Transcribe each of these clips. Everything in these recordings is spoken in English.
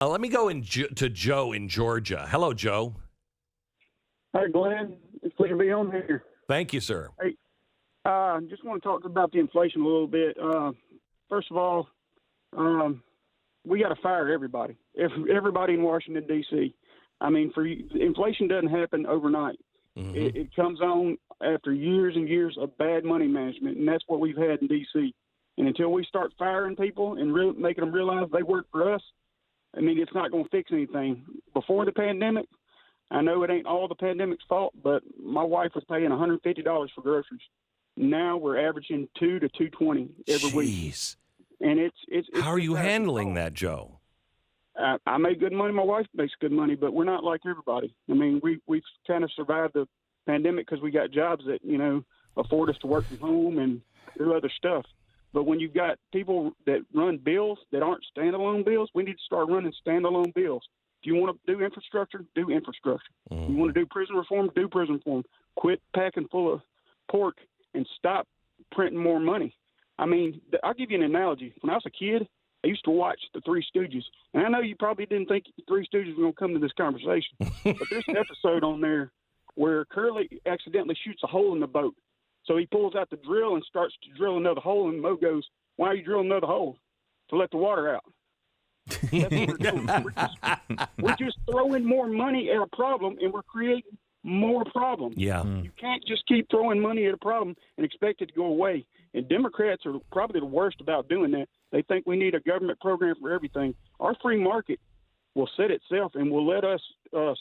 Let me go to Joe in Georgia. Hello, Joe. Hi, Glenn. It's a pleasure to be on here. Thank you, sir. Hey, just want to talk about the inflation a little bit. First of all, we got to fire everybody. Everybody in Washington, D.C. I mean, inflation doesn't happen overnight. Mm-hmm. It comes on after years and years of bad money management, and that's what we've had in D.C. And until we start firing people and making them realize they work for us, I mean, it's not going to fix anything. Before the pandemic, I know it ain't all the pandemic's fault, but my wife was paying $150 for groceries. Now we're averaging $2 to $2.20 every week. And it's how are you handling that, Joe? I make good money. My wife makes good money, but we're not like everybody. I mean, we've kind of survived the pandemic because we got jobs that, afford us to work from home and do other stuff. But when you've got people that run bills that aren't standalone bills, we need to start running standalone bills. If you want to do infrastructure, do infrastructure. If you want to do prison reform, do prison reform. Quit packing full of pork and stop printing more money. I mean, I'll give you an analogy. When I was a kid, I used to watch the Three Stooges. And I know you probably didn't think the Three Stooges were going to come to this conversation. But there's an episode on there where Curly accidentally shoots a hole in the boat. So he pulls out the drill and starts to drill another hole. And Mo goes, "Why are you drilling another hole?" "To let the water out." That's what we're doing. We're just throwing more money at a problem, and we're creating more problems. Yeah. You can't just keep throwing money at a problem and expect it to go away. And Democrats are probably the worst about doing that. They think we need a government program for everything. Our free market will set itself and will let us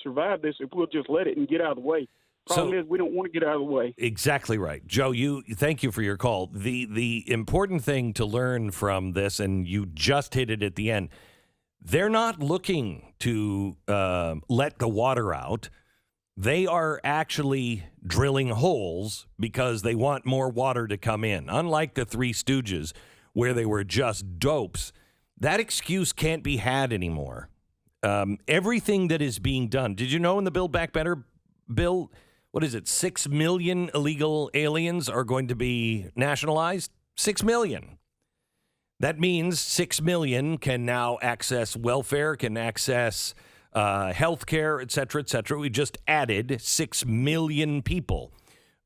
survive this if we'll just let it and get out of the way. Problem is, we don't want to get out of the way. Exactly right. Joe, thank you for your call. The important thing to learn from this, and you just hit it at the end, they're not looking to let the water out. They are actually drilling holes because they want more water to come in. Unlike the Three Stooges, where they were just dopes, that excuse can't be had anymore. Everything that is being done. Did you know in the Build Back Better bill, what is it, 6 million illegal aliens are going to be nationalized? 6 million. That means 6 million can now access welfare, can access health care, et cetera, et cetera. We just added 6 million people.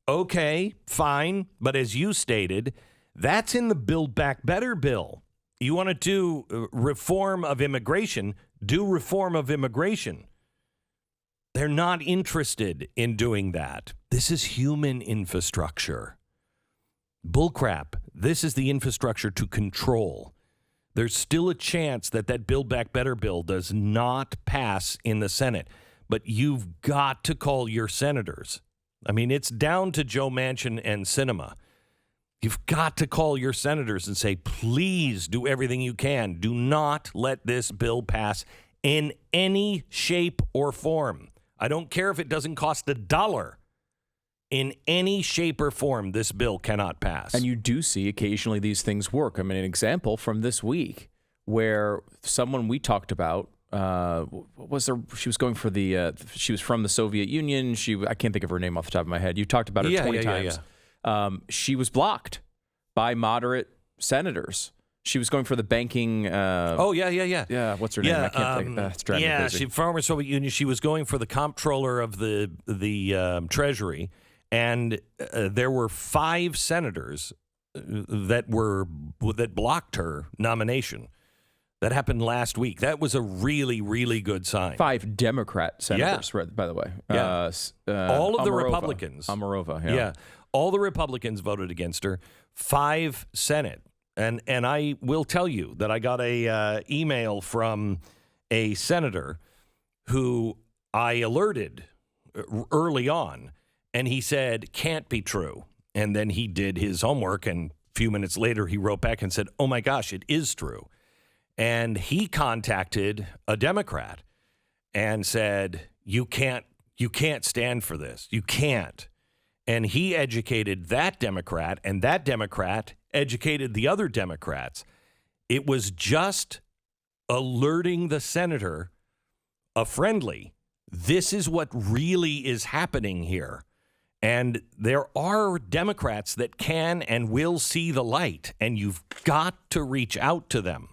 Okay, fine. But as you stated, that's in the Build Back Better bill. You want to do reform of immigration, do reform of immigration. They're not interested in doing that. This is human infrastructure. Bullcrap. This is the infrastructure to control. There's still a chance that Build Back Better bill does not pass in the Senate. But you've got to call your senators. I mean, it's down to Joe Manchin and Sinema. You've got to call your senators and say, please do everything you can. Do not let this bill pass in any shape or form. I don't care if it doesn't cost $1. In any shape or form, this bill cannot pass. And you do see occasionally these things work. I mean, an example from this week where someone we talked about, she was going for she was from the Soviet Union. I can't think of her name off the top of my head. You talked about her 20 times. Yeah. She was blocked by moderate senators. She was going for the banking. Yeah. What's her name? I can't think. It's driving me crazy. She former Soviet Union. She was going for the Comptroller of the Treasury, and there were 5 senators that blocked her nomination. That happened last week. That was a really, really good sign. 5 Democrat senators, by the way. Yeah. All of the Republicans. Omarova. Yeah. All the Republicans voted against her. 5 Senate. And I will tell you that I got a email from a senator who I alerted early on, and he said, can't be true. And then he did his homework, and a few minutes later he wrote back and said, oh my gosh, it is true. And he contacted a Democrat and said, you can't stand for this. You can't. And he educated that Democrat, and that Democrat educated the other Democrats. It was just alerting the senator, a friendly, this is what really is happening here. And there are Democrats that can and will see the light, and you've got to reach out to them.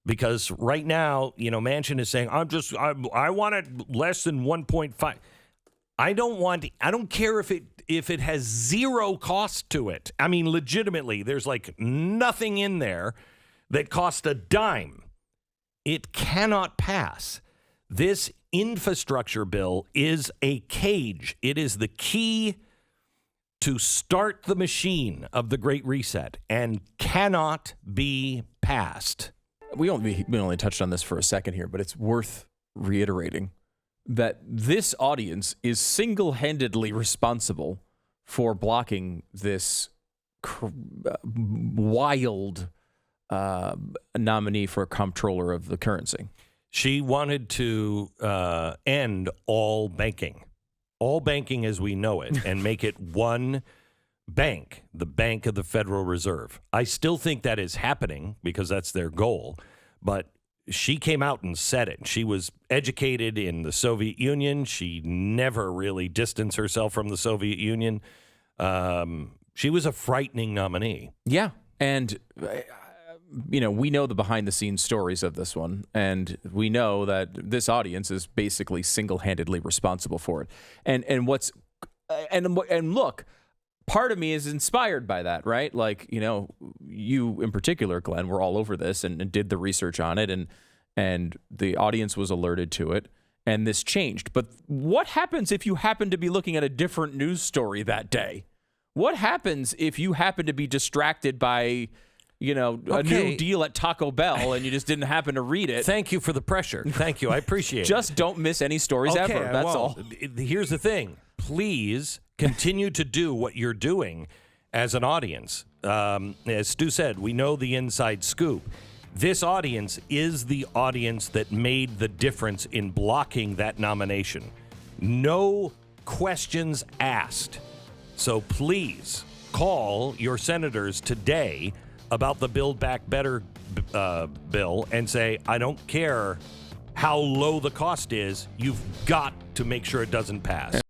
Because right now, Manchin is saying, I want it less than 1.5. I don't care if it has zero cost to it. I mean, legitimately, there's like nothing in there that cost a dime. It cannot pass. This infrastructure bill is a cage. It is the key to start the machine of the Great Reset and cannot be passed. We only touched on this for a second here, but it's worth reiterating that this audience is single-handedly responsible for blocking this wild nominee for Comptroller of the currency. She wanted to end all banking as we know it, and make it one bank, the Bank of the Federal Reserve. I still think that is happening because that's their goal, but she came out and said it. She was educated in the Soviet Union. She never really distanced herself from the Soviet Union. She was a frightening nominee. Yeah, and we know the behind-the-scenes stories of this one, and we know that this audience is basically single-handedly responsible for it. And look, part of me is inspired by that, right? Like, you in particular, Glenn, were all over this and did the research on it, and the audience was alerted to it, and this changed. But what happens if you happen to be looking at a different news story that day? What happens if you happen to be distracted by a new deal at Taco Bell and you just didn't happen to read it? Thank you for the pressure. Thank you. I appreciate it. Just don't miss any stories ever. That's all. Here's the thing. Please continue to do what you're doing as an audience. As Stu said, we know the inside scoop. This audience is the audience that made the difference in blocking that nomination. No questions asked. So please call your senators today about the Build Back Better bill and say, I don't care how low the cost is, you've got to make sure it doesn't pass.